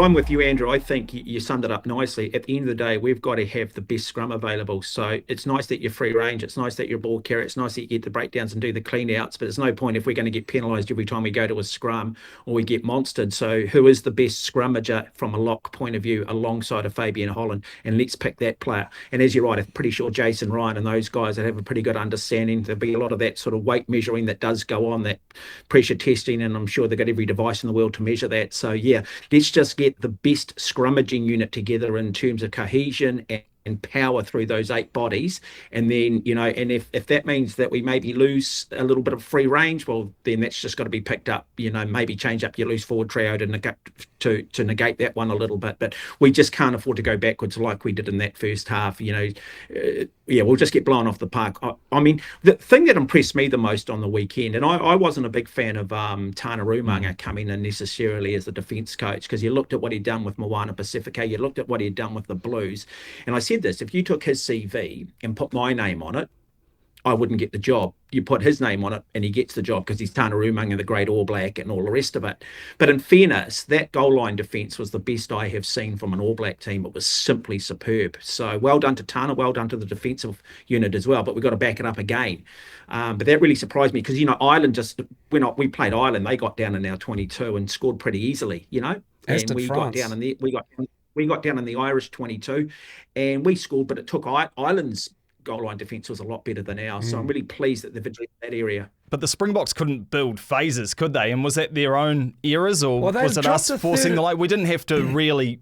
I'm with you, Andrew. I think you summed it up nicely. At the end of the day, we've got to have the best scrum available. So it's nice that you're free range. It's nice that you're ball carrier. It's nice that you get the breakdowns and do the clean outs. But there's no point if we're going to get penalised every time we go to a scrum or we get monstered. So who is the best scrummager from a lock point of view alongside of Fabian Holland? And let's pick that player. And as you're right, I'm pretty sure Jason Ryan and those guys that have a pretty good understanding. There'll be a lot of that sort of weight measuring that does go on, that pressure testing. And I'm sure they've got every device in the world to measure that. So yeah, let's just get the best scrummaging unit together in terms of cohesion and power through those 8 bodies. And then, and if that means that we maybe lose a little bit of free range, well, then that's just got to be picked up, maybe change up your loose forward trio to negate that one a little bit. But we just can't afford to go backwards like we did in that first half. We'll just get blown off the park. I mean, the thing that impressed me the most on the weekend, and I wasn't a big fan of Tana Umaga coming in necessarily as the defence coach, because you looked at what he'd done with Moana Pacifica, you looked at what he'd done with the Blues, and I said this: if you took his CV and put my name on it, I wouldn't get the job. You put his name on it and he gets the job because he's Tana Umaga, the great All Black, and all the rest of it. But in fairness, that goal line defence was the best I have seen from an All Black team. It was simply superb. So well done to Tana, well done to the defensive unit as well. But we've got to back it up again. But that really surprised me because, Ireland we played Ireland, they got down in our 22 and scored pretty easily, As and did we France. got down in we got down in the Irish 22 and we scored, but it took Ireland's goal line defence was a lot better than ours. So I'm really pleased that they've addressed that area. But the Springboks couldn't build phases, could they? And was that their own errors, or Well, was it us forcing the light? We didn't have to really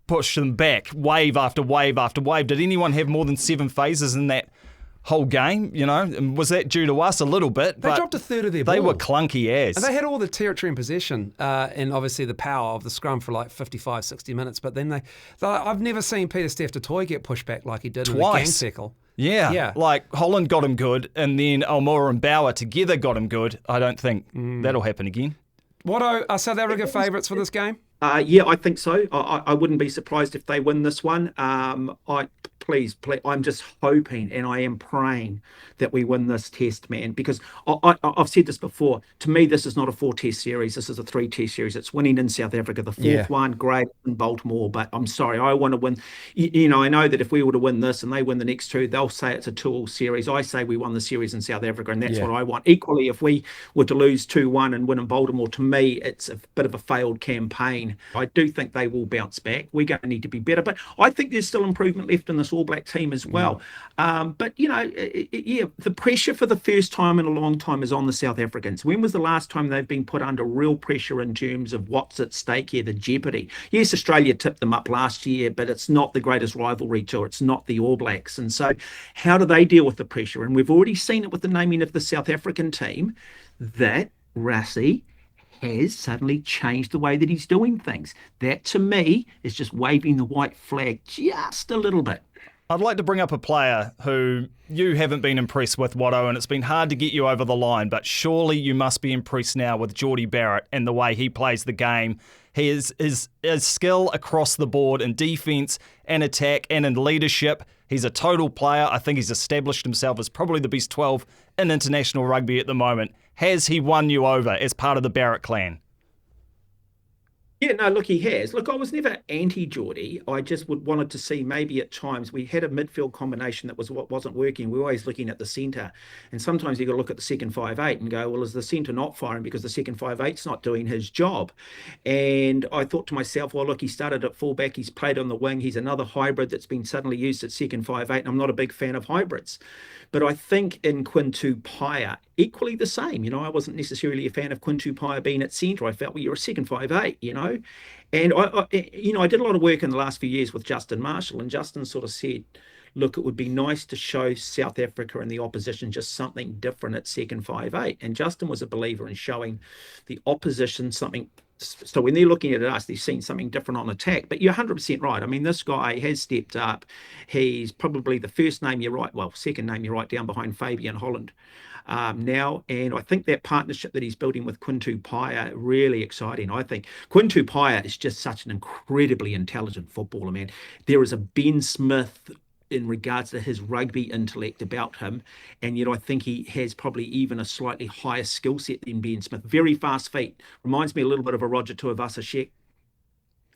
push them back wave after wave after wave. Did anyone have more than 7 phases in that whole game? And was that due to us a little bit? They dropped a third of their ball. They were clunky as. And they had all the territory in possession and obviously the power of the scrum for like 55, 60 minutes. But then I've never seen Peter Steph Toy get pushed back like he did Twice. in the gang tackle. Yeah, like Holland got him good, and then Almora and Bauer together got him good. I don't think that'll happen again. What are South Africa favourites for this game? Yeah, I think so. I wouldn't be surprised if they win this one. Please, I'm just hoping and I am praying that we win this test, man, because I've said this before. To me, this is not a 4-test series. This is a 3-test series. It's winning in South Africa. The fourth one, great, in Baltimore. But I'm sorry, I want to win. I know that if we were to win this and they win the next 2, they'll say it's a 2-all series. I say we won the series in South Africa, and that's what I want. Equally, if we were to lose 2-1 and win in Baltimore, to me, it's a bit of a failed campaign. I do think they will bounce back. We're going to need to be better. But I think there's still improvement left in this All Black team as well. But, the pressure for the first time in a long time is on the South Africans. When was the last time they've been put under real pressure in terms of what's at stake here, the jeopardy? Yes, Australia tipped them up last year, but it's not the greatest rivalry tour. It's not the All Blacks. And so how do they deal with the pressure? And we've already seen it with the naming of the South African team that Rassie has suddenly changed the way that he's doing things. That, to me, is just waving the white flag just a little bit. I'd like to bring up a player who you haven't been impressed with, Watto, and it's been hard to get you over the line, but surely you must be impressed now with Jordie Barrett and the way he plays the game. His skill across the board in defence and attack and in leadership. He's a total player. I think he's established himself as probably the best 12 in international rugby at the moment. Has he won you over as part of the Barrett clan? Yeah, no, look, he has. Look, I was never anti-Jordie. I just wanted to see maybe at times we had a midfield combination that was what wasn't working. We were always looking at the centre. And sometimes you got to look at the second 5'8" and go, well, is the centre not firing because the second 5'8's not doing his job? And I thought to myself, well, look, he started at fullback. He's played on the wing. He's another hybrid that's been suddenly used at second 5'8". And I'm not a big fan of hybrids. But I think in Quintu Paia, equally the same. I wasn't necessarily a fan of Quintu Paia being at centre. I felt, well, you're a second 5'8", And I did a lot of work in the last few years with Justin Marshall, and Justin sort of said, look, it would be nice to show South Africa and the opposition just something different at second 5'8". And Justin was a believer in showing the opposition something. So when they're looking at us, they're seeing something different on attack. But you're 100% right. I mean, this guy has stepped up. He's probably the second name you write down behind Fabian Holland now. And I think that partnership that he's building with Quintu Paia, really exciting. I think Quintu Paia is just such an incredibly intelligent footballer, man. There is a Ben Smith in regards to his rugby intellect about him, and yet I think he has probably even a slightly higher skill set than Ben Smith. Very fast feet. Reminds me a little bit of a Roger Tuivasa-Sheck.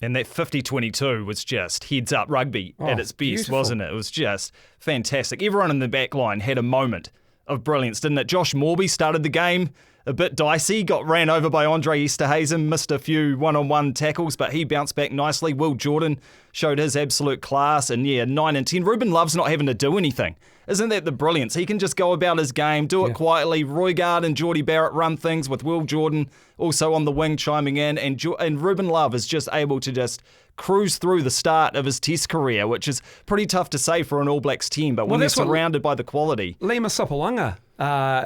And that 50-22 was just heads-up rugby at its best, beautiful. wasn't it? It was just fantastic. Everyone in the back line had a moment of brilliance, didn't it? Josh Morby started the game a bit dicey, got ran over by Andre Esterhazen, missed a few one-on-one tackles, but he bounced back nicely. Will Jordan showed his absolute class, and 9 and 10. Ruben Love's not having to do anything. Isn't that the brilliance? He can just go about his game, do it quietly. Roygaard and Jordie Barrett run things with Will Jordan also on the wing chiming in, and Ruben Love is just able to just cruise through the start of his Test career, which is pretty tough to say for an All Blacks team, but when they're surrounded by the quality. Lima Sopoaga,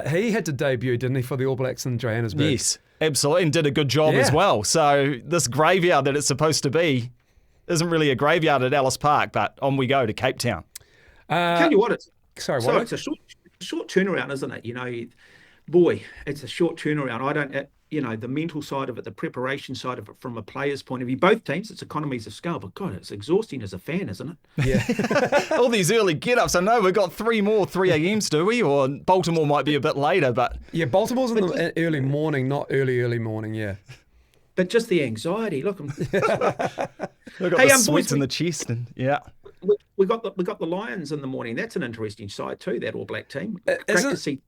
he had to debut, didn't he, for the All Blacks in Johannesburg? Yes, absolutely, and did a good job as well. So this graveyard that it's supposed to be isn't really a graveyard at Ellis Park, but on we go to Cape Town. Tell you what, it's what? it's a short turnaround, isn't it? You know, boy, it's a short turnaround. I don't, the mental side of it, the preparation side of it from a player's point of view, both teams, it's economies of scale, but God, it's exhausting as a fan, isn't it? Yeah. All these early get-ups. I know we've got 3 more 3 a.m.s, do we? Or Baltimore might be a bit later, but... Yeah, Baltimore's in the early morning, not early morning, yeah. But just the anxiety. Look, We've got the sweats in the chest, and we got the Lions in the morning. That's an interesting side too. That All Black team. Great to see.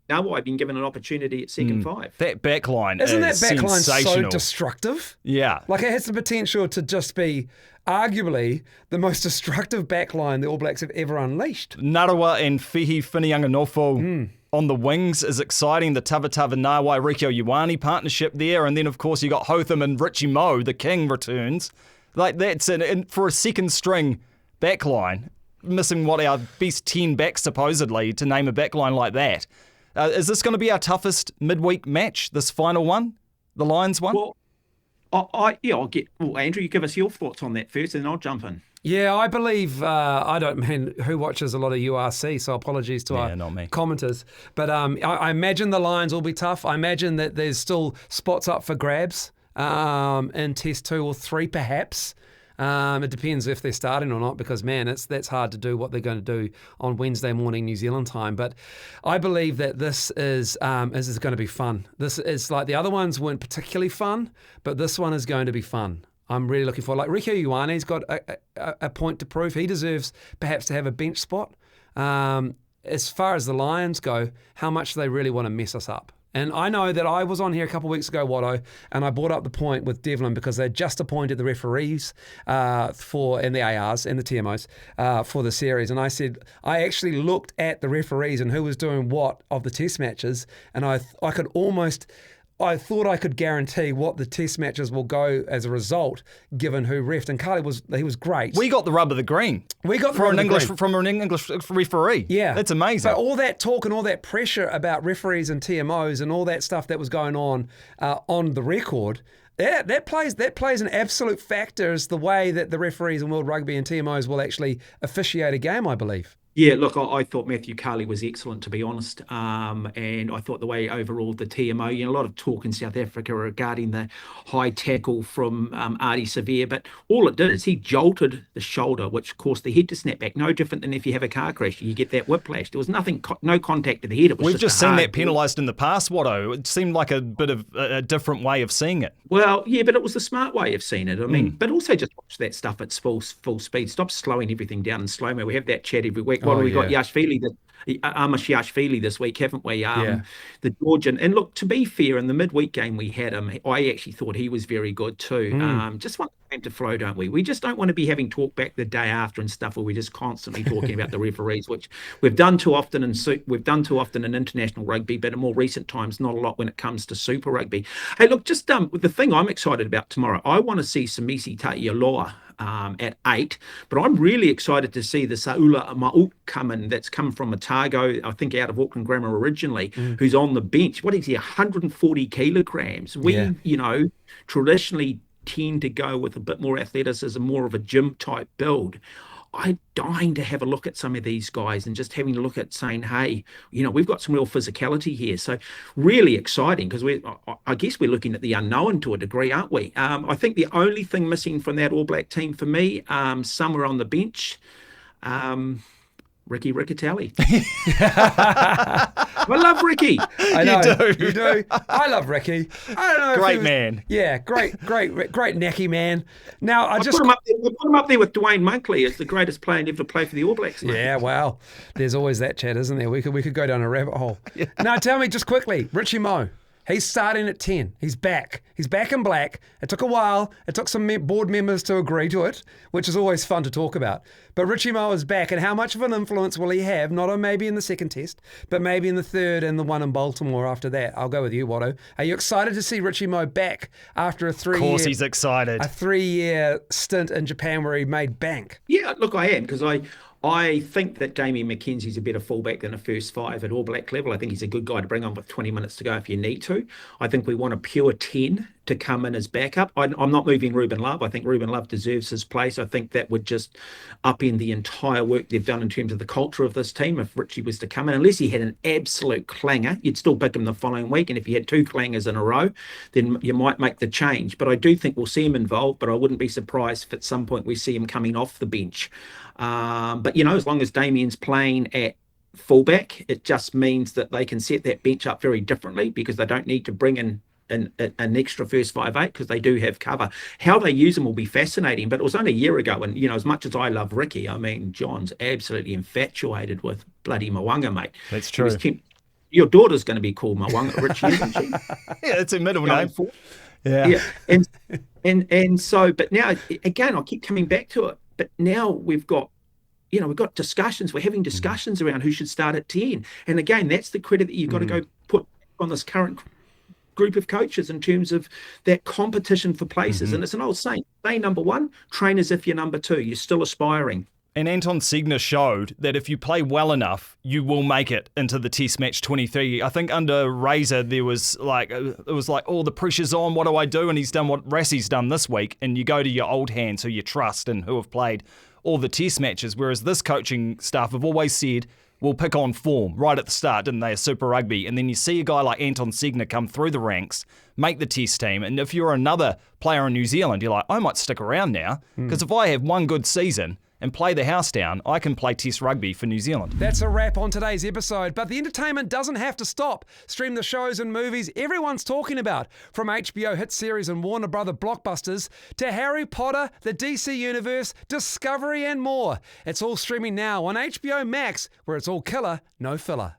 Now I've been given an opportunity at second five. That backline Isn't that is backline sensational. so destructive? Yeah. Like, it has the potential to just be arguably the most destructive backline the All Blacks have ever unleashed. Narawa and Fihi Whinianganofo on the wings is exciting. The Tavatava Nawai Rikio Ioane partnership there. And then, of course, you got Hotham and Richie Mo, the king, returns. Like, that's and for a second string backline, missing our best 10 backs, supposedly, to name a backline like that. Is this going to be our toughest midweek match, this final one, the Lions one? Well, I'll get... Well, Andrew, you give us your thoughts on that first, and then I'll jump in. Yeah, I believe, I don't mean who watches a lot of URC, so apologies to our not me. commenters. But I imagine the Lions will be tough. I imagine that there's still spots up for grabs in Test 2 or 3 perhaps. It depends if they're starting or not, because, man, that's hard to do what they're going to do on Wednesday morning New Zealand time. But I believe that this is going to be fun. This is like the other ones weren't particularly fun, but this one is going to be fun. I'm really looking forward. Like, Rikio Ioane's got a point to prove. He deserves perhaps to have a bench spot. As far as the Lions go, how much do they really want to mess us up? And I know that I was on here a couple of weeks ago, Watto, and I brought up the point with Devlin because they just appointed the referees and the ARs and the TMOs for the series. And I said, I actually looked at the referees and who was doing what of the test matches, and I thought I could guarantee what the test matches will go as a result, given who refed. And Carly was great. We got the rub of the green. We got from an English referee. Yeah, that's amazing. But all that talk and all that pressure about referees and TMOs and all that stuff that was going on the record. That plays an absolute factor as the way that the referees in World Rugby and TMOs will actually officiate a game, I believe. Yeah, look, I thought Matthew Carley was excellent, to be honest. And I thought the way overall the TMO, a lot of talk in South Africa regarding the high tackle from Artie Severe, but all it did is he jolted the shoulder, which caused the head to snap back. No different than if you have a car crash, you get that whiplash. There was nothing, no contact to the head. It was We've just seen that penalised in the past, Watto. It seemed like a bit of a different way of seeing it. Well, yeah, but it was the smart way of seeing it. I mean, but also just watch that stuff at full speed. Stop slowing everything down in slow-mo. We have that chat every week. Got Yashvili, Amish Yashvili this week, haven't we? The Georgian. And look, to be fair, in the midweek game we had him, I actually thought he was very good too. Just want the game to flow, don't we? We just don't want to be having talk back the day after and stuff where we're just constantly talking about the referees, which we've done too often in international rugby, but in more recent times, not a lot when it comes to Super Rugby. Hey, look, just the thing I'm excited about tomorrow, I want to see Samisi Ta'ialoa at 8, but I'm really excited to see the Saula Ma'uk that's come from Otago, I think out of Auckland Grammar originally, who's on the bench. What is he, 140 kilograms? We, traditionally tend to go with a bit more athleticism, more of a gym type build. I'm dying to have a look at some of these guys and just having a look at saying, hey, we've got some real physicality here. So really exciting, because I guess we're looking at the unknown to a degree, aren't we? I think the only thing missing from that All Black team for me, somewhere on the bench, Ricky Riccatelli. I love Ricky. I know. do. You do. I love Ricky. I don't know. Great man. Yeah, great necky man. Now, I Put him up there with Dwayne Monkley as the greatest player ever to play for the All Blacks. Mate. Yeah, well, there's always that chat, isn't there? We could go down a rabbit hole. Yeah. Now, tell me just quickly, Richie Mo. He's starting at 10. He's back. He's back in black. It took a while. It took some board members to agree to it, which is always fun to talk about. But Richie Mo is back, and how much of an influence will he have, not on maybe in the second test, but maybe in the third and the one in Baltimore after that? I'll go with you, Watto. Are you excited to see Richie Mo back after a 3-year... Of course he's excited. A 3-year stint in Japan where he made bank? Yeah, look, I am, because I think that Damien McKenzie's a better fullback than a first five at All Black level. I think he's a good guy to bring on with 20 minutes to go if you need to. I think we want a pure 10 to come in as backup. I'm not moving Ruben Love. I think Ruben Love deserves his place. I think that would just upend the entire work they've done in terms of the culture of this team if Richie was to come in. Unless he had an absolute clanger, you'd still pick him the following week. And if he had 2 clangers in a row, then you might make the change. But I do think we'll see him involved, but I wouldn't be surprised if at some point we see him coming off the bench. But, as long as Damien's playing at fullback, it just means that they can set that bench up very differently because they don't need to bring in an extra first 5'8" because they do have cover. How they use them will be fascinating, but it was only a year ago. And, as much as I love Ricky, I mean, John's absolutely infatuated with bloody Mo'unga, mate. That's true. Your daughter's going to be called Mo'unga, Richie, isn't she? Yeah, it's her middle name. Yeah. And so, but now, again, I'll keep coming back to it. But now we've got discussions. We're having discussions around who should start at 10. And again, that's the credit that you've got to go put on this current group of coaches in terms of that competition for places. And it's an old saying, stay number 1, train as if you're number 2. You're still aspiring. And Anton Segner showed that if you play well enough, you will make it into the Test match 23. I think under Razor, it was like, oh, the pressure's on. What do I do? And he's done what Rassie's done this week. And you go to your old hands who you trust and who have played all the Test matches. Whereas this coaching staff have always said, we'll pick on form right at the start, didn't they? A Super Rugby. And then you see a guy like Anton Segner come through the ranks, make the Test team. And if you're another player in New Zealand, you're like, I might stick around now. Because if I have one good season and play the house down, I can play Test rugby for New Zealand. That's a wrap on today's episode, but the entertainment doesn't have to stop. Stream the shows and movies everyone's talking about, from HBO hit series and Warner Brother blockbusters to Harry Potter, the DC Universe, Discovery and more. It's all streaming now on HBO Max, where it's all killer, no filler.